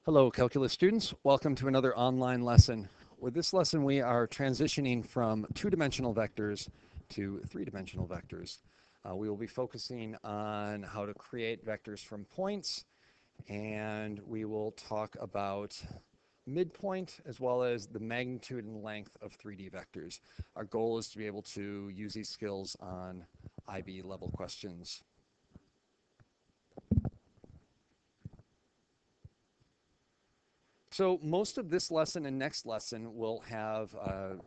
Hello, calculus students. Welcome to another online lesson. With this lesson, we are transitioning from two-dimensional vectors to three-dimensional vectors. We will be focusing on how to create vectors from points, and we will talk about midpoint as well as the magnitude and length of 3D vectors. Our goal is to be able to use these skills on IB level questions. So most of this lesson and next lesson will have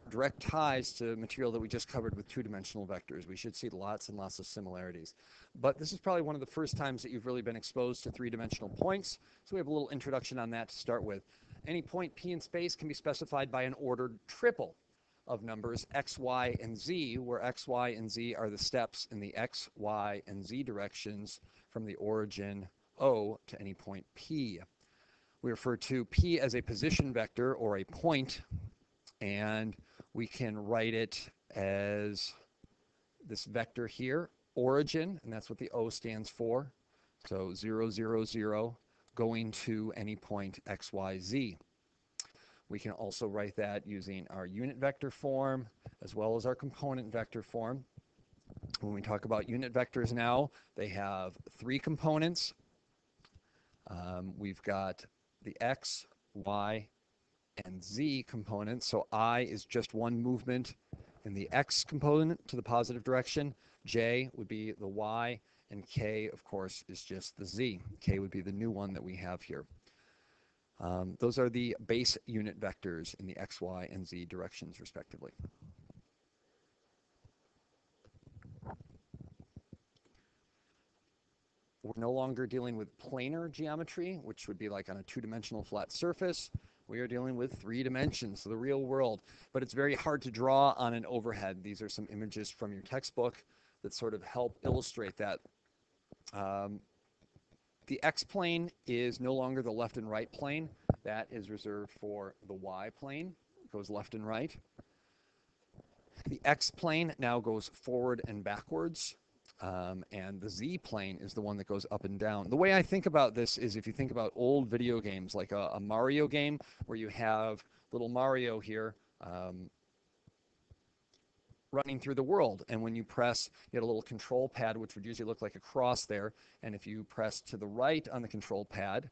direct ties to material that we just covered with two-dimensional vectors. We should see lots and lots of similarities. But this is probably one of the first times that you've really been exposed to three-dimensional points, so we have a little introduction on that to start with. Any point P in space can be specified by an ordered triple of numbers x, y, and z, where x, y, and z are the steps in the x, y, and z directions from the origin O to any point P. We refer to P as a position vector or a point, and we can write it as this vector here, origin, and that's what the O stands for. So 0, 0, 0, going to any point x, y, z. We can also write that using our unit vector form as well as our component vector form. When we talk about unit vectors now, they have three components. We've got the x, y, and z components. So I is just one movement in the x component to the positive direction. J would be the y, and k, of course, is just the z. K would be the new one that we have here. Those are the base unit vectors in the x, y, and z directions, respectively. We're no longer dealing with planar geometry, which would be like on a two-dimensional flat surface. We are dealing with 3 dimensions, so the real world. But it's very hard to draw on an overhead. These are some images from your textbook that sort of help illustrate that. The x-plane is no longer the left and right plane. That is reserved for the y-plane. It goes left and right. The x-plane now goes forward and backwards. And the z-plane is the one that goes up and down. The way I think about this is if you think about old video games, like a Mario game, where you have little Mario here running through the world. And when you press, you get a little control pad, which would usually look like a cross there. And if you press to the right on the control pad,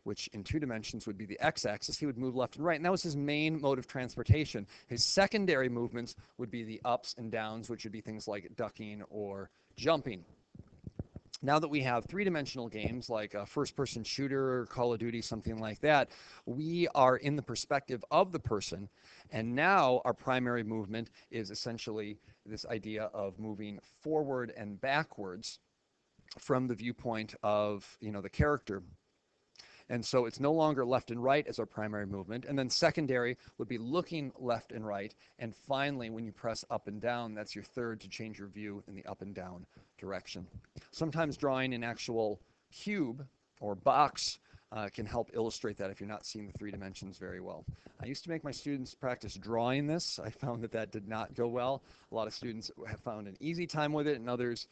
which in 2 dimensions would be the x-axis, he would move left and right. And that was his main mode of transportation. His secondary movements would be the ups and downs, which would be things like ducking or jumping. Now that we have 3-dimensional games like a first-person shooter or Call of Duty, something like that, we are in the perspective of the person. And now our primary movement is essentially this idea of moving forward and backwards from the viewpoint of, the character. And so it's no longer left and right as our primary movement. And then secondary would be looking left and right. And finally, when you press up and down, that's your third to change your view in the up and down direction. Sometimes drawing an actual cube or box can help illustrate that if you're not seeing the 3 dimensions very well. I used to make my students practice drawing this. I found that did not go well. A lot of students have found an easy time with it, and others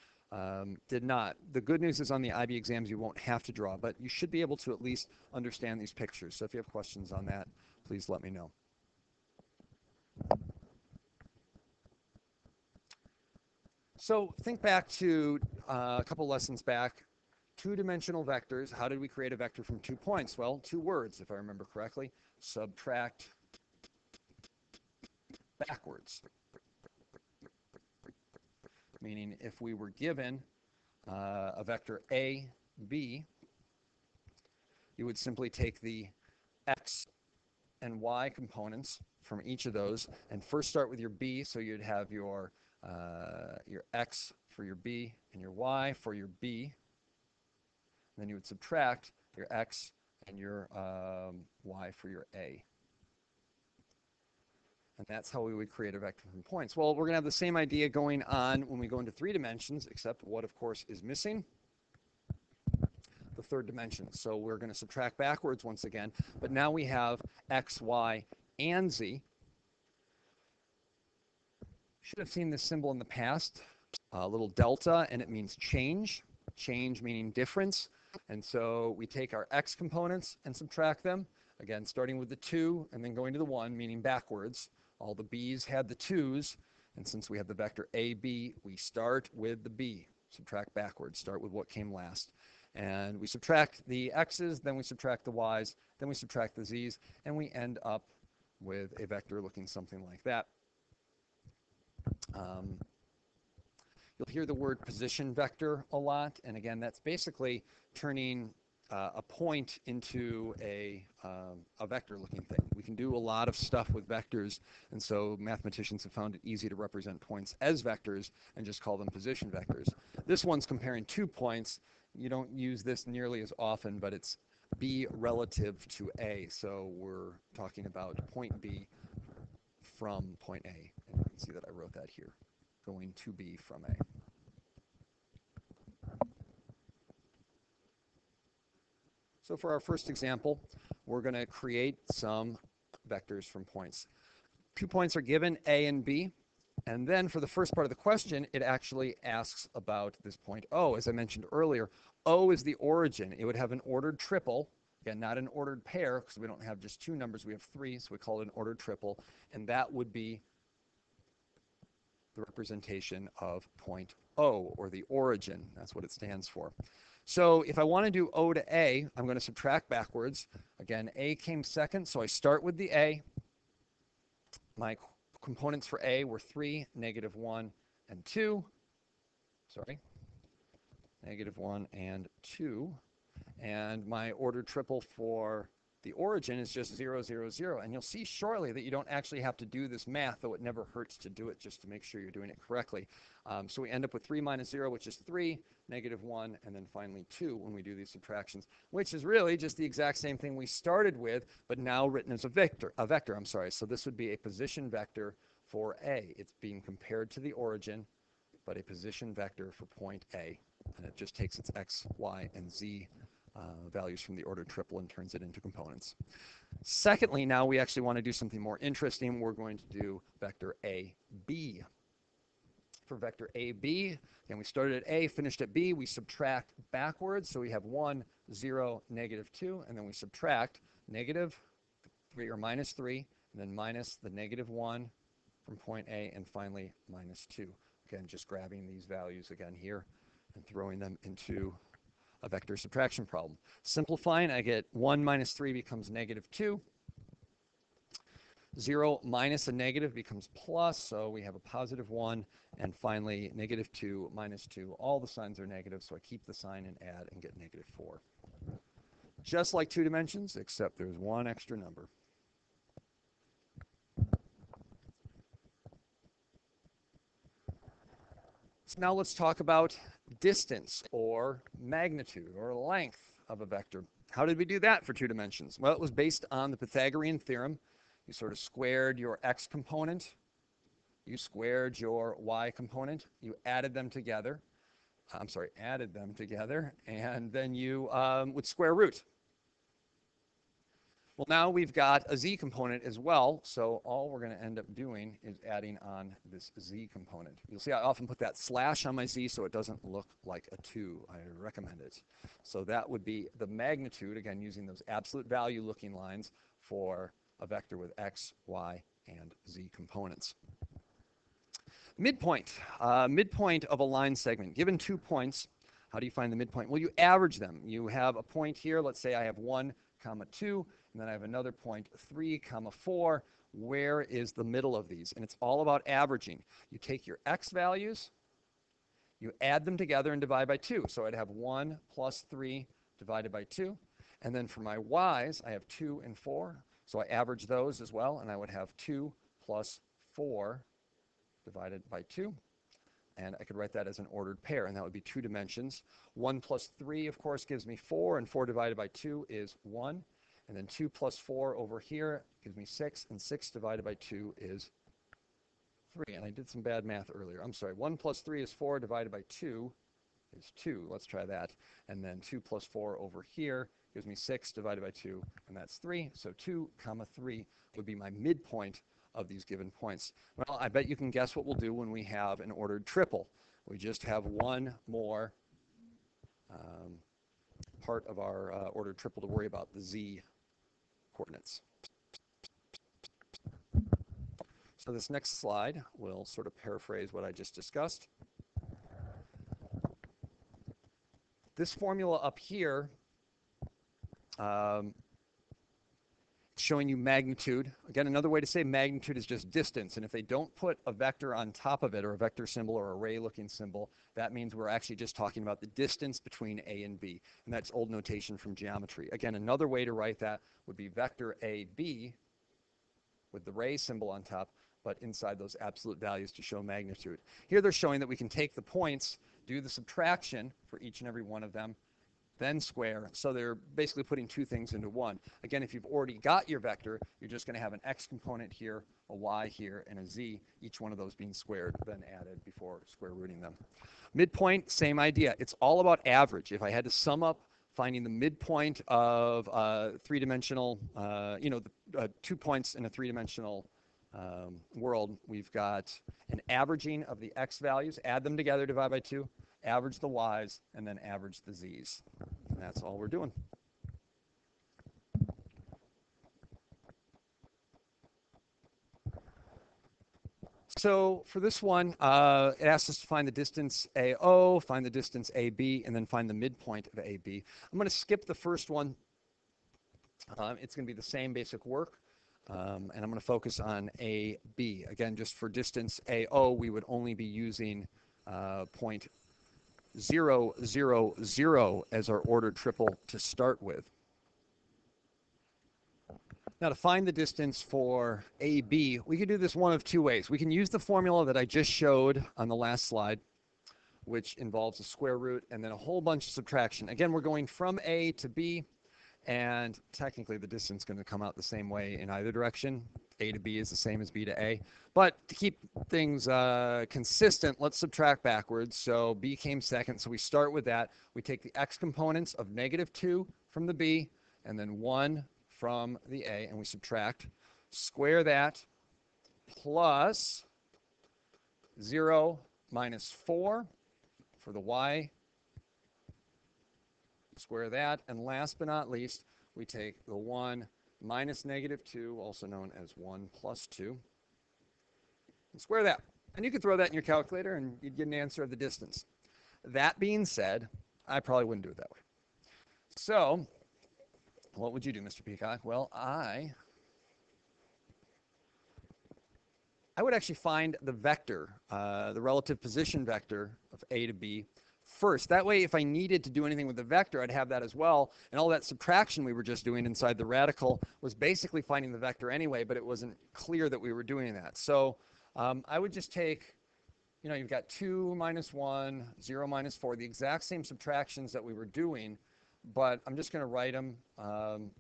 did not. The good news is on the IB exams you won't have to draw, but you should be able to at least understand these pictures. So if you have questions on that, please let me know. So think back to a couple lessons back. 2-dimensional vectors. How did we create a vector from 2 points? Well, 2 words, if I remember correctly. Subtract backwards. Meaning if we were given a vector A, B, you would simply take the x and y components from each of those and first start with your B, so you'd have your x for your B and your y for your B. And then you would subtract your x and your y for your A. And that's how we would create a vector from points. Well, we're going to have the same idea going on when we go into 3 dimensions, except what, of course, is missing? The 3rd dimension. So we're going to subtract backwards once again, but now we have x, y, and z. Should have seen this symbol in the past, a little delta, and it means change. Change meaning difference. And so we take our x components and subtract them, again, starting with the 2 and then going to the 1, meaning backwards. All the b's had the 2's, and since we have the vector AB, we start with the b, subtract backwards, start with what came last. And we subtract the x's, then we subtract the y's, then we subtract the z's, and we end up with a vector looking something like that. You'll hear the word position vector a lot, and again, that's basically turning a point into a vector-looking thing. We can do a lot of stuff with vectors, and so mathematicians have found it easy to represent points as vectors and just call them position vectors. This one's comparing 2 points. You don't use this nearly as often, but it's B relative to A, so we're talking about point B from point A. And you can see that I wrote that here, going to B from A. So for our first example, we're going to create some vectors from points. 2 points are given, A and B. And then for the first part of the question, it actually asks about this point O. As I mentioned earlier, O is the origin. It would have an ordered triple. Again, not an ordered pair, because we don't have just 2 numbers. We have 3, so we call it an ordered triple. And that would be the representation of point O, or the origin. That's what it stands for. So if I want to do O to A, I'm going to subtract backwards. Again, A came second, so I start with the A. My components for A were 3, -1, and 2. Sorry, -1 and 2. And my ordered triple for the origin is just 0, 0, 0. And you'll see shortly that you don't actually have to do this math, though it never hurts to do it just to make sure you're doing it correctly. So we end up with 3 minus 0, which is 3, -1, and then finally 2 when we do these subtractions, which is really just the exact same thing we started with, but now written as a vector. So this would be a position vector for A. It's being compared to the origin, but a position vector for point A. And it just takes its x, y, and z values from the ordered triple and turns it into components. Secondly, now we actually want to do something more interesting. We're going to do vector AB. For vector AB, again, we started at A, finished at B. We subtract backwards, so we have 1, 0, -2, and then we subtract -3 or -3, and then minus the -1 from point A, and finally -2. Again, just grabbing these values again here and throwing them into a vector subtraction problem. Simplifying, I get 1 minus 3 becomes -2. 0 minus a negative becomes plus, so we have a +1. And finally, -2 minus 2. All the signs are negative, so I keep the sign and add and get -4. Just like 2 dimensions, except there's one extra number. So now let's talk about distance or magnitude or length of a vector. How did we do that for 2 dimensions? Well, it was based on the Pythagorean theorem. You sort of squared your x component. You squared your y component. You added them together. And then you would square root. Well, now we've got a z component as well, so all we're going to end up doing is adding on this z component. You'll see I often put that slash on my z so it doesn't look like a 2. I recommend it. So that would be the magnitude, again, using those absolute value looking lines for a vector with x, y, and z components. Midpoint. Midpoint of a line segment. Given 2 points, how do you find the midpoint? Well, you average them. You have a point here. Let's say I have 1, 2, and then I have another point, 3, 4. Where is the middle of these? And it's all about averaging. You take your x values, you add them together and divide by 2. So I'd have 1 plus 3 divided by 2. And then for my y's, I have 2 and 4. So I average those as well, and I would have 2 plus 4 divided by 2. And I could write that as an ordered pair, and that would be 2 dimensions. 1 plus 3, of course, gives me 4, and 4 divided by 2 is 1. And then 2 plus 4 over here gives me 6, and 6 divided by 2 is 3. And I did some bad math earlier. I'm sorry. 1 plus 3 is 4 divided by 2 is 2. Let's try that. And then 2 plus 4 over here gives me 6 divided by 2, and that's 3. So 2, 3 would be my midpoint of these given points. Well, I bet you can guess what we'll do when we have an ordered triple. We just have one more part of our ordered triple to worry about, the z coordinates. So this next slide will sort of paraphrase what I just discussed. This formula up here showing you magnitude. Again, another way to say magnitude is just distance. And if they don't put a vector on top of it, or a vector symbol or array-looking symbol, that means we're actually just talking about the distance between A and B. And that's old notation from geometry. Again, another way to write that would be vector AB with the ray symbol on top, but inside those absolute values to show magnitude. Here they're showing that we can take the points, do the subtraction for each and every one of them, then square. So they're basically putting two things into one. Again, if you've already got your vector, you're just going to have an x component here, a y here, and a z, each one of those being squared, then added before square rooting them. Midpoint, same idea. It's all about average. If I had to sum up finding the midpoint of three-dimensional, 2 points in a three-dimensional world, we've got an averaging of the x values, add them together, divide by 2, average the y's, and then average the z's. And that's all we're doing. So for this one, it asks us to find the distance AO, find the distance AB, and then find the midpoint of AB. I'm going to skip the first one. It's going to be the same basic work. And I'm going to focus on AB. Again, just for distance AO, we would only be using point 0, 0, 0 as our ordered triple to start with. Now to find the distance for AB, we can do this one of two ways. We can use the formula that I just showed on the last slide, which involves a square root and then a whole bunch of subtraction. Again, we're going from A to B, and technically the distance is going to come out the same way in either direction. A to B is the same as B to A. But to keep things consistent, let's subtract backwards. So B came second, so we start with that. We take the x components of -2 from the B, and then 1 from the A, and we subtract. Square that, plus 0 minus 4 for the y. Square that, and last but not least, we take the 1 minus -2, also known as 1 plus 2, and square that. And you could throw that in your calculator and you'd get an answer of the distance. That being said, I probably wouldn't do it that way. So what would you do, Mr. Peacock? Well, I would actually find the vector, the relative position vector of A to B first. That way, if I needed to do anything with the vector, I'd have that as well. And all that subtraction we were just doing inside the radical was basically finding the vector anyway, but it wasn't clear that we were doing that. So I would just take, you've got 2 minus 1, 0 minus 4, the exact same subtractions that we were doing, but I'm just going to write them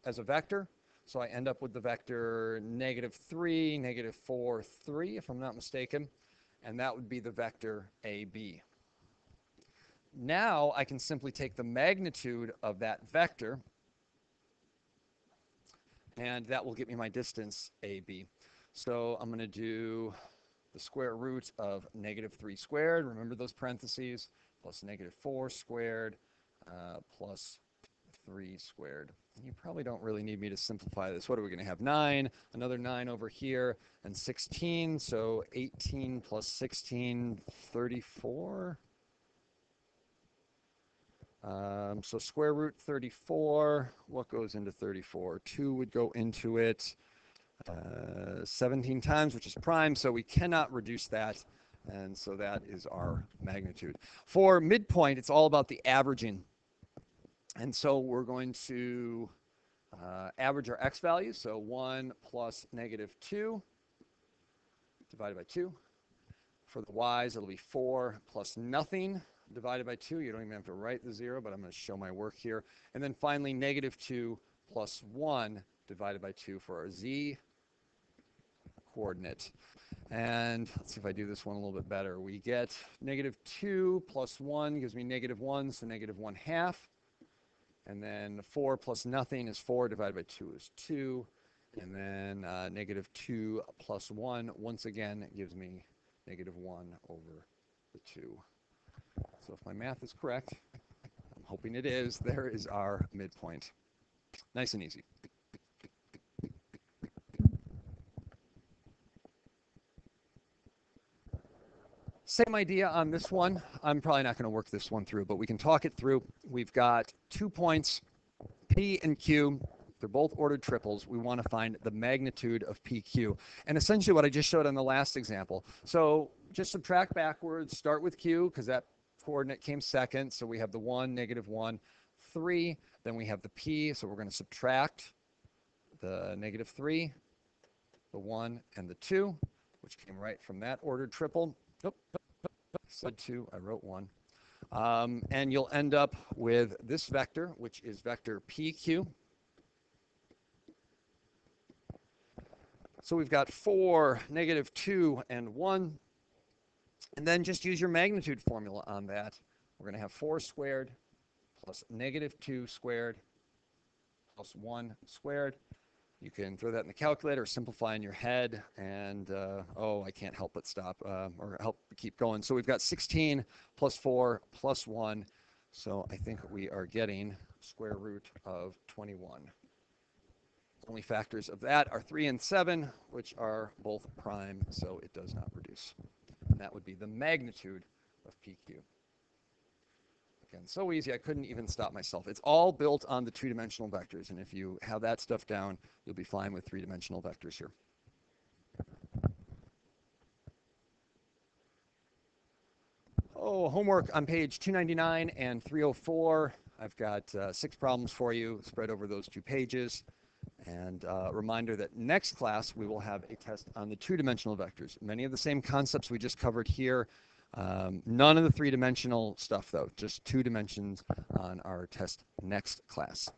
as a vector. So I end up with the vector -3, -4, 3, if I'm not mistaken. And that would be the vector AB. Now I can simply take the magnitude of that vector, and that will get me my distance AB. So I'm going to do the square root of -3 squared. Remember those parentheses, plus -4 squared, plus 3 squared. You probably don't really need me to simplify this. What are we going to have? 9, another 9 over here, and 16. So 18 plus 16, 34. So square root 34, what goes into 34? 2 would go into it 17 times, which is prime, so we cannot reduce that, and so that is our magnitude. For midpoint, it's all about the averaging, and so we're going to average our x values, so 1 plus -2 divided by 2. For the y's, it'll be 4 plus nothing divided by 2. You don't even have to write the 0, but I'm going to show my work here. And then finally, -2 plus 1 divided by 2 for our z coordinate. And let's see if I do this one a little bit better. We get -2 plus 1 gives me -1, so -1/2. And then 4 plus nothing is 4 divided by 2 is 2. And then -2 plus 1, once again, gives me -1 over the 2. So if my math is correct, I'm hoping it is. There is our midpoint. Nice and easy. Same idea on this one. I'm probably not going to work this one through, but we can talk it through. We've got 2 points, P and Q. They're both ordered triples. We want to find the magnitude of PQ. And essentially what I just showed on the last example. So just subtract backwards, start with Q because that coordinate came second. So we have the 1, -1, 3. Then we have the P. So we're going to subtract the -3, the 1, and the 2, which came right from that ordered triple. Nope, said 2, I wrote 1. And you'll end up with this vector, which is vector PQ. So we've got 4, -2, and 1. And then just use your magnitude formula on that. We're going to have 4 squared plus -2 squared plus 1 squared. You can throw that in the calculator or simplify in your head. And, oh, I can't help but stop or help keep going. So we've got 16 plus 4 plus 1. So I think we are getting square root of 21. Only factors of that are 3 and 7, which are both prime, so it does not reduce. And that would be the magnitude of PQ. Again, so easy, I couldn't even stop myself. It's all built on the 2-dimensional vectors, and if you have that stuff down, you'll be fine with 3-dimensional vectors here. Oh, homework on page 299 and 304. I've got 6 problems for you spread over those 2 pages. And a reminder that next class we will have a test on the 2-dimensional vectors. Many of the same concepts we just covered here. None of the 3-dimensional stuff though, just 2 dimensions on our test next class.